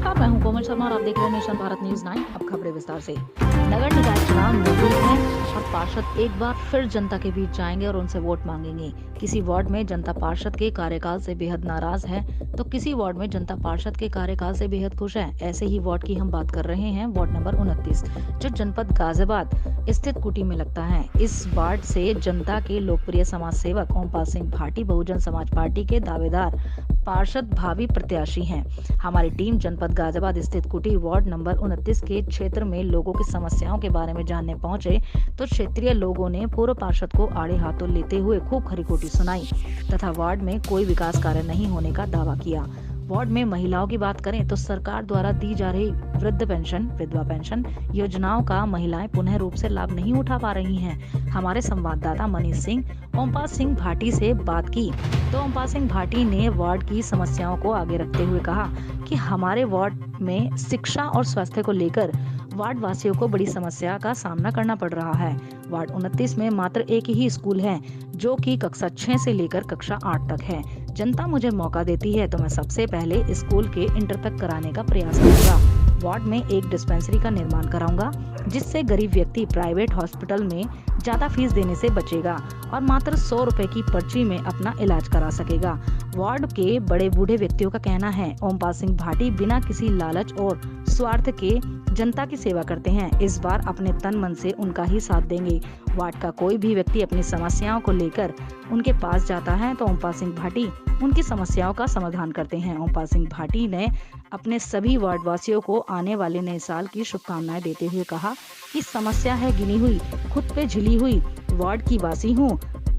नमस्कार, मैं हूं कोमल शर्मा और आप देख रहे हैं नेशन भारत न्यूज 9। अब खबरें विस्तार से। नगर निकाय चुनाव नजदीक है और पार्षद एक बार फिर जनता के बीच जाएंगे और उनसे वोट मांगेंगे। किसी वार्ड में जनता पार्षद के कार्यकाल से बेहद नाराज है तो किसी वार्ड में जनता पार्षद के कार्यकाल से बेहद खुश है। ऐसे ही वार्ड की हम बात कर रहे हैं, वार्ड नंबर 29, जो जनपद गाजियाबाद स्थित कुटी में लगता है। इस वार्ड से जनता के लोकप्रिय समाज सेवक ओमपाल सिंह भाटी बहुजन समाज पार्टी के दावेदार पार्षद भावी प्रत्याशी हैं। हमारी टीम जनपद गाजियाबाद स्थित कुटी वार्ड नंबर 29 के क्षेत्र में लोगों की समस्याओं के बारे में जानने पहुंचे तो क्षेत्रीय लोगों ने पूर्व पार्षद को आड़े हाथों लेते हुए खूब खरीखोटी सुनाई तथा वार्ड में कोई विकास कार्य नहीं होने का दावा किया। वार्ड में महिलाओं की बात करें तो सरकार द्वारा दी जा रही वृद्ध पेंशन, विधवा पेंशन योजनाओं का महिलाएं पुनः रूप से लाभ नहीं उठा पा रही हैं। हमारे संवाददाता मनीष सिंह ओमपाल सिंह भाटी से बात की तो ओमपाल सिंह भाटी ने वार्ड की समस्याओं को आगे रखते हुए कहा कि हमारे वार्ड में शिक्षा और स्वास्थ्य को लेकर वार्ड वासियों को बड़ी समस्या का सामना करना पड़ रहा है। वार्ड 29 में मात्र एक ही स्कूल है जो कि कक्षा 6 से लेकर कक्षा 8 तक है। जनता मुझे मौका देती है तो मैं सबसे पहले स्कूल के इंटर तक कराने का प्रयास करूंगा। वार्ड में एक डिस्पेंसरी का निर्माण कराऊंगा जिससे गरीब व्यक्ति प्राइवेट हॉस्पिटल में ज्यादा फीस देने से बचेगा और मात्र 100 रुपए की पर्ची में अपना इलाज करा सकेगा। वार्ड के बड़े बूढ़े व्यक्तियों का कहना है ओमपाल सिंह भाटी बिना किसी लालच और स्वार्थ के जनता की सेवा करते हैं। इस बार अपने तन मन से उनका ही साथ देंगे। वार्ड का कोई भी व्यक्ति अपनी समस्याओं को लेकर उनके पास जाता है तो ओमपाल सिंह भाटी उनकी समस्याओं का समाधान करते हैं। ओमपाल सिंह भाटी ने अपने सभी वार्ड वासियों को आने वाले नए साल की शुभकामनाएं देते हुए कहा कि समस्या है गिनी हुई, खुद पे झिली हुई, वार्ड की वासी हूँ,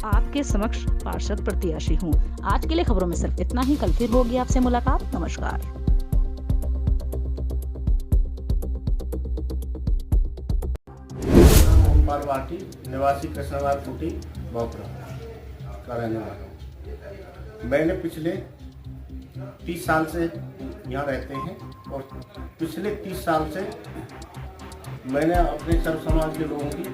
आपके समक्ष पार्षद प्रत्याशी हूँ। आज के लिए खबरों में सिर्फ इतना ही। कल फिर होगी आपसे मुलाकात। नमस्कार। ओमपाल भाटी निवासी कृष्णवार कुटी भोपरा का रहने वाला हूँ। मैंने पिछले 30 साल से यहाँ रहते हैं और पिछले 30 साल से मैंने अपने सर्व समाज के लोगों की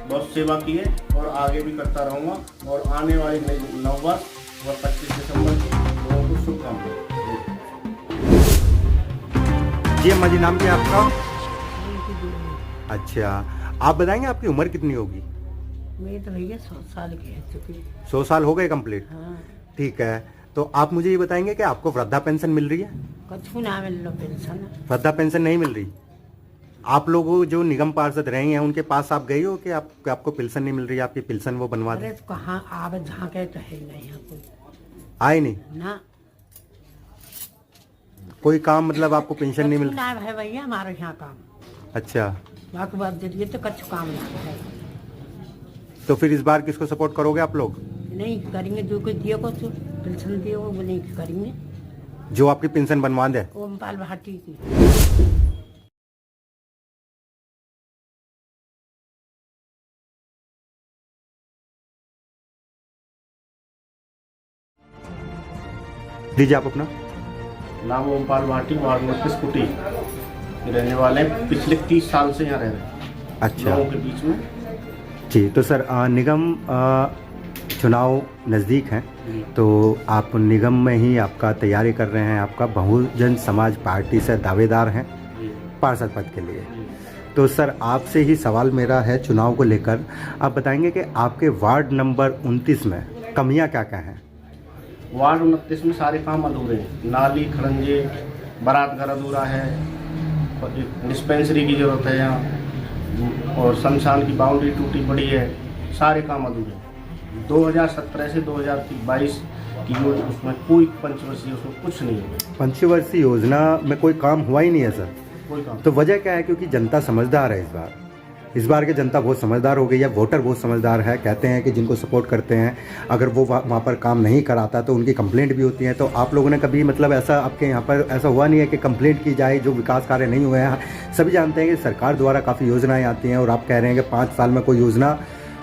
बहुत सेवा की है और आगे भी करता रहूँगा और आने वाले नववर्ष व 25 दिसंबर की लोगों को शुभकामनाएं। जी अम्मा जी, नाम क्या है आपका? अच्छा, आप बताएंगे आपकी उम्र कितनी होगी? मेरी तो भैया 100 साल की है चुकी। 100 साल हो गए कंप्लीट? हाँ। ठीक है, तो आप मुझे ये बताएंगे कि आपको वृद्धा पेंशन मिल रही है? कछु ना मिल लो पेंशन। वृद्धा पेंशन नहीं मिल रही? आप लोग जो निगम पार्षद रहे हैं उनके पास आप गई हो कि आपको पेंशन नहीं मिल रही है, आपकी पेंशन वो बनवा दे? अरे तो कहाँ आप झाँके तो है नहीं यहाँ कोई आए नहीं ना, कोई काम, मतलब आपको पेंशन नहीं मिल कछु ना है भैया हमारे यहाँ काम। अच्छा, बाकी बात दे दिए तो कछु काम ना है। तो फिर इस बार किसको सपोर्ट करोगे आप लोग? नहीं करेंगे, जो कोई दिए को तो पेंशन दिए वो नहीं करेंगे, जो आपकी पेंशन बनवा दे। ओमपाल भाटी की। दीजिए आप अपना नाम ओमपाल भाटी, वार्ड 29 कुटी रहने वाले हैं। पिछले 30 साल से यहाँ रह रहे हैं। अच्छा, लोगों के बीच में। जी। तो सर निगम चुनाव नज़दीक हैं तो आप निगम में ही आपका तैयारी कर रहे हैं, आपका बहुजन समाज पार्टी से दावेदार हैं पार्षद पद के लिए। तो सर आपसे ही सवाल मेरा है चुनाव को लेकर, आप बताएंगे कि आपके वार्ड नंबर 29 में कमियां क्या क्या हैं? वार्ड 29 में सारे काम अधूरे हैं। नाली, खड़ंजे, बारात घर अधूरा है और एक डिस्पेंसरी की ज़रूरत है यहाँ और शमशान की बाउंड्री टूटी पड़ी है। सारे काम अधूरे हैं। 2017 से 2022 की योजना, उसमें कोई पंचवर्षीय उसमें कुछ नहीं है। पंचवर्षीय योजना में कोई काम हुआ ही नहीं है सर? कोई काम। तो वजह क्या है? क्योंकि जनता समझदार है इस बार की जनता बहुत समझदार हो गई है, वोटर बहुत समझदार है। कहते हैं कि जिनको सपोर्ट करते हैं अगर वो वहाँ पर काम नहीं कराता तो उनकी कंप्लेंट भी होती है। तो आप लोगों ने कभी, मतलब ऐसा आपके यहाँ पर ऐसा हुआ नहीं है कि कंप्लेंट की जाए जो विकास कार्य नहीं हुए हैं? सभी जानते हैं कि सरकार द्वारा काफ़ी योजनाएं आती हैं और आप कह रहे हैं कि 5 साल में कोई योजना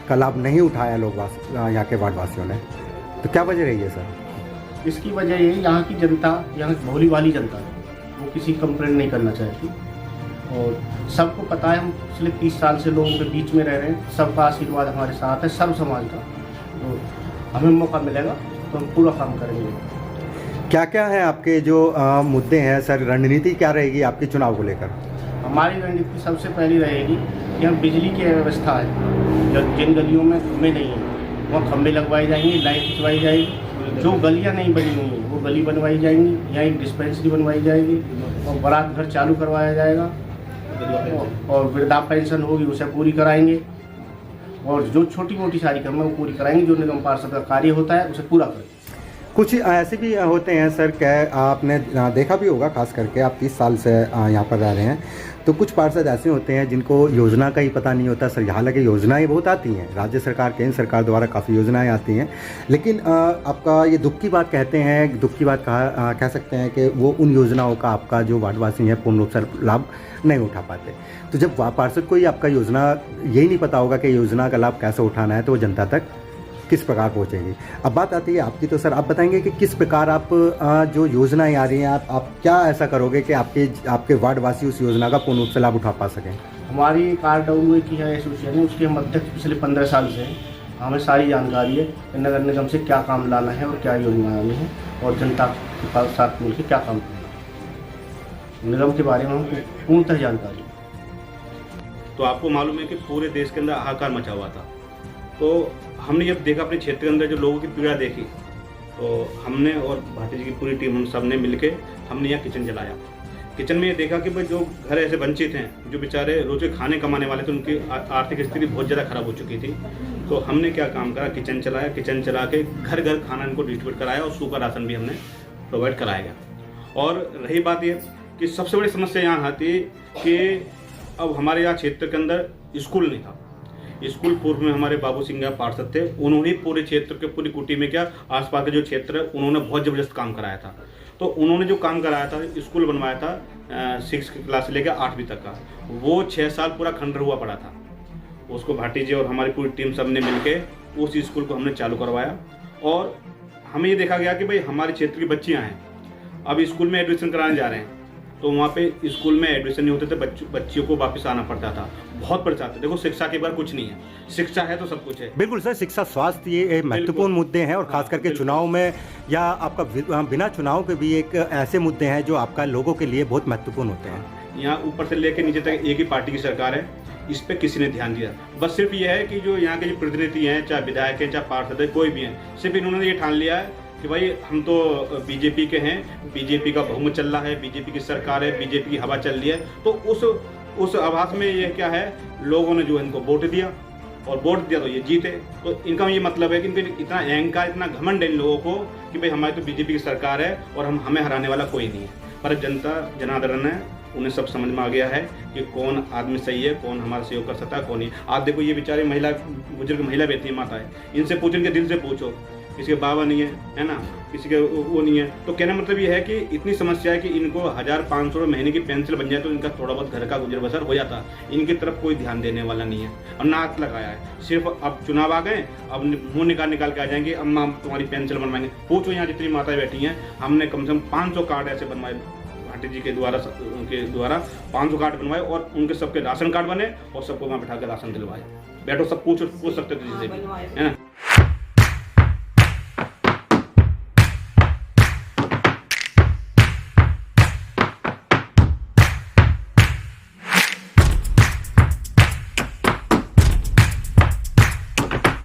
का लाभ नहीं उठाया लोग यहाँ के वार्ड वासियों ने, तो क्या वजह रही है सर? इसकी वजह ये यहाँ की जनता, यहाँ की भोली वाली जनता है, वो किसी कंप्लेंट नहीं करना चाहती और सबको पता है हम पिछले 30 साल से लोगों के बीच में रह रहे हैं। सबका आशीर्वाद हमारे साथ है, सब समाज का। तो हमें मौका मिलेगा तो हम पूरा काम करेंगे। क्या क्या है आपके जो मुद्दे हैं सर, रणनीति क्या रहेगी आपके चुनाव को लेकर? हमारी रणनीति सबसे पहली रहेगी कि हम बिजली की व्यवस्था है, जो जिन गलियों में खंभे नहीं हैं वहाँ खंभे लगवाए जाएंगे, लाइट खिंचवाई जाएगी। जो गलियाँ नहीं बनी हुई हैं वो गली बनवाई जाएंगी, यहाँ एक डिस्पेंसरी बनवाई जाएगी और बारात घर चालू करवाया जाएगा और वृद्धा पेंशन होगी उसे पूरी कराएंगे और जो छोटी मोटी सारी कमी वो पूरी कराएंगे। जो निगम पार्षद का कार्य होता है उसे पूरा करेंगे। कुछ ऐसे भी होते हैं सर, क्या आपने देखा भी होगा, खास करके आप 30 साल से यहाँ पर रह रहे हैं, तो कुछ पार्षद ऐसे होते हैं जिनको योजना का ही पता नहीं होता सर। हालांकि योजनाएं बहुत आती हैं, राज्य सरकार केंद्र सरकार द्वारा काफ़ी योजनाएं आती हैं, लेकिन आपका ये दुख की बात कहते हैं, दुख की बात कह सकते हैं कि वो उन योजनाओं का आपका जो वार्डवासी हैं पूर्ण रूप से लाभ नहीं उठा पाते। तो जब पार्षद को ही आपका योजना यही नहीं पता होगा कि योजना का लाभ कैसे उठाना है, तो वो जनता तक किस प्रकार पहुंचेगी। अब बात आती है आपकी, तो सर आप बताएंगे कि किस प्रकार आप जो योजनाएं आ रही हैं आप क्या ऐसा करोगे कि आपके वार्डवासी उस योजना का पूर्ण रूप से लाभ उठा पा सकें? हमारी कार्ड की है एसोसिएशन है, उसके हम अध्यक्ष पिछले 15 साल से हैं। हमें सारी जानकारी है कि नगर निगम से क्या काम लाना है और क्या योजना आनी है और जनता के साथ मिलकर क्या काम करना है। निगम के बारे में हमको पूर्णतः जानकारी है। तो आपको मालूम है कि पूरे देश के अंदर हाहाकार मचा हुआ था, तो हमने जब देखा अपने क्षेत्र के अंदर जो लोगों की पीड़ा देखी, तो हमने और भाटी जी की पूरी टीम हम सब ने मिलकर हमने यहाँ किचन चलाया। किचन में ये देखा कि भाई जो घर ऐसे वंचित हैं, जो बेचारे रोज के खाने कमाने वाले थे, उनकी आर्थिक स्थिति बहुत ज़्यादा खराब हो चुकी थी। तो हमने क्या काम करा, किचन चलाया, किचन चला के घर घर खाना इनको डिस्ट्रीब्यूट कराया और सूखा राशन भी हमने प्रोवाइड कराया गया। और रही बात ये कि सबसे बड़ी समस्या यहाँ आती है कि अब हमारे यहाँ क्षेत्र के अंदर स्कूल नहीं था। स्कूल पूर्व में हमारे बाबू सिंह पार्षद थे, उन्होंने पूरे क्षेत्र के पूरी कुटी में क्या आसपास के जो क्षेत्र है उन्होंने बहुत ज़बरदस्त काम कराया था। तो उन्होंने जो काम कराया था, स्कूल बनवाया था 6 क्लास से लेकर 8वीं तक का, वो 6 साल पूरा खंडर हुआ पड़ा था। उसको भाटी जी और हमारी पूरी टीम सब ने मिलकर उस स्कूल को हमने चालू करवाया। और हमें ये देखा गया कि भाई हमारे क्षेत्र की बच्चियाँ हैं, अब स्कूल में एडमिशन कराने जा रहे हैं, तो वहाँ पे स्कूल में एडमिशन नहीं होते थे, बच्चियों को वापस आना पड़ता था, बहुत परेशान थे। देखो शिक्षा के बाद कुछ नहीं है, शिक्षा है तो सब कुछ है। बिल्कुल सर, शिक्षा स्वास्थ्य ये महत्वपूर्ण मुद्दे हैं और खास करके चुनाव में या आपका बिना चुनाव के भी एक ऐसे मुद्दे हैं जो आपका लोगों के लिए बहुत महत्वपूर्ण होते हैं। यहाँ ऊपर से लेकर नीचे तक एक ही पार्टी की सरकार है, इस पर किसी ने ध्यान दिया। बस सिर्फ ये है कि जो यहाँ के जो प्रतिनिधि हैं, चाहे विधायक हैं, चाहे पार्षद है, कोई भी हैं, सिर्फ इन्होंने ये ठान लिया है कि भाई हम तो बीजेपी के हैं, बीजेपी का बहुमत चल रहा है, बीजेपी की सरकार है, बीजेपी की हवा चल रही है। तो उस आभास में ये क्या है, लोगों ने जो इनको वोट दिया और वोट दिया तो ये जीते। तो इनका ये मतलब है कि इनको इतना अहंकार, इतना घमंड है इन लोगों को कि भाई हमारी तो बीजेपी की सरकार है और हमें हराने वाला कोई नहीं है। पर जनता जनार्दन है, उन्हें सब समझ में आ गया है कि कौन आदमी सही है, कौन हमारा सहयोग कर सकता है, कौन नहीं। आप देखो ये बेचारे महिला, बुजुर्ग महिला बेहती माता है, इनसे पूछो, इनके दिल से पूछो, किसी के बाबा नहीं है ना, किसी के वो नहीं है। तो कहने मतलब ये है कि इतनी समस्या है कि इनको 1500 महीने की पेंशन बन जाए तो इनका थोड़ा बहुत घर का गुजर बसर हो जाता। इनकी तरफ कोई ध्यान देने वाला नहीं है और ना हाथ लगाया है। सिर्फ अब चुनाव आ गए, अब मुँह निकाल के आ जाएंगे, अम्मा हम तुम्हारी पेंशन बनवाएंगे। पूछो यहाँ जितनी माताएं बैठी हैं, हमने कम से कम 500 कार्ड ऐसे बनवाए भाटी जी के द्वारा, उनके द्वारा 500 कार्ड बनवाए और उनके सबके राशन कार्ड बने और सबको वहाँ बिठा कर राशन दिलवाए। बैठो सब पूछ सकते थे जिसे भी, है ना।